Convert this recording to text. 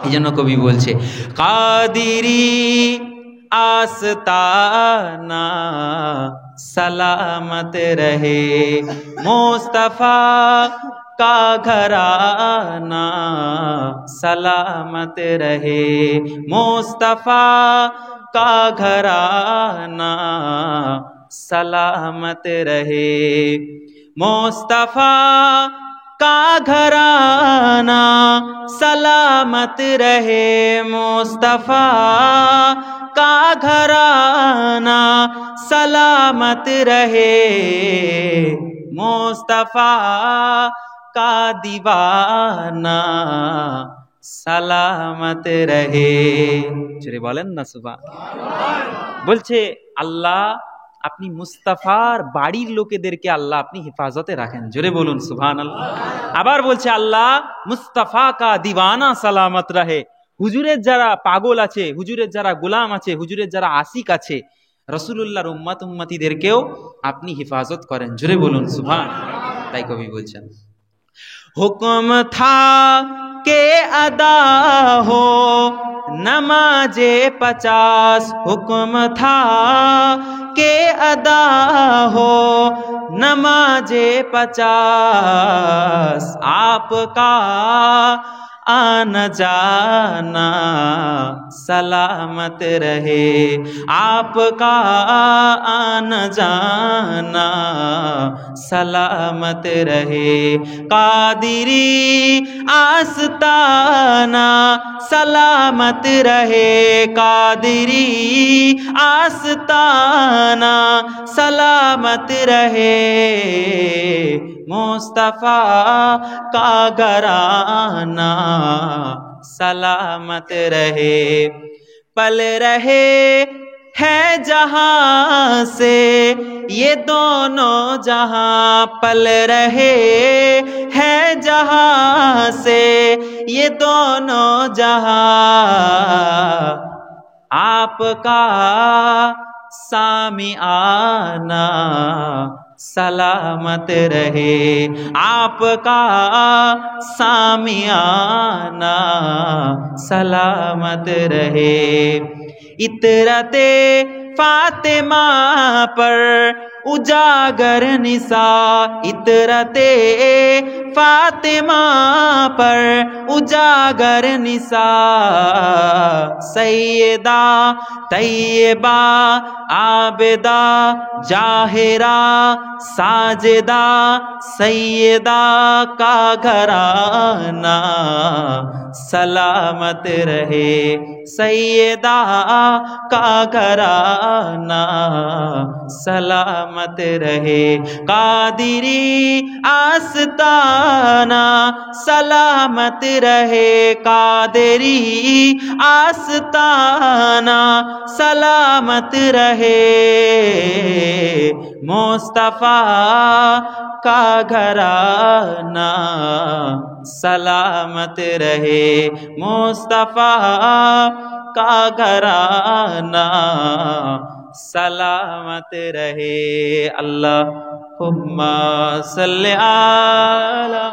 এই জন্য কবি বলছে কাদিরি आस्ताना सलामत रहे, मुस्तफा का घराना सलामत रहे, मुस्तफा का घराना सलामत रहे, मुस्तफा का घराना सलामत रहे, मुस्तफा का घराना सलामत रहे, मुस्तफा का दीवाना सलामत रहे। चले बोलें ना सुभान। बोलছে আল্লাহ আপনি মুস্তাফার বাড়ির লোকেদেরকে আল্লাহ আপনি হেফাজতে রাখেন, জোরে বলুন সুবহানাল্লাহ। আবার বলছে আল্লাহ মুস্তাফা কা দিওয়ানা সালামত রহে, হুজুরের যারা পাগল আছে, হুজুরের যারা গোলাম আছে, হুজুরের যারা আশিক আছে, রাসূলুল্লাহর উম্মত উম্মতিদেরকেও আপনি হেফাজত করেন, জোরে বলুন সুবহানাল্লাহ। তাই কবি বলছেন হুকুম থা কে আদা হো नमाजे 50, हुक्म था के अदा हो नमाजे 50, आपका आना जाना सलामत रहे, आपका आना जाना सलामत रहे, कादिरी आस्ताना सलामत रहे, कादिरी आस्ताना सलामत रहे, मुस्तफा का घराना सलामत रहे, पल रहे है जहां से ये दोनों जहां, पल रहे है जहां से ये दोनों जहां, आपका सामिआना सलामत रहे, आपका सामिआना सलामत रहे, इतरते फातिमा पर उजागर निसा, इतरते फातिमा पर उजागर निसा, सैयदा तैयबा आबिदा जाहिरा साजिदा, सैयदा का घराना सलामत रहे, सैयदा का घराना सलामत रहे, कादिरी आस्ताना सलामत रहे, कादिरी आस्ताना सलामत रहे, मुस्तफा का घराना सलामत रहे, मुस्तफा का घराना सलामत रहे। अल्लाहुम्मा सल्ली अला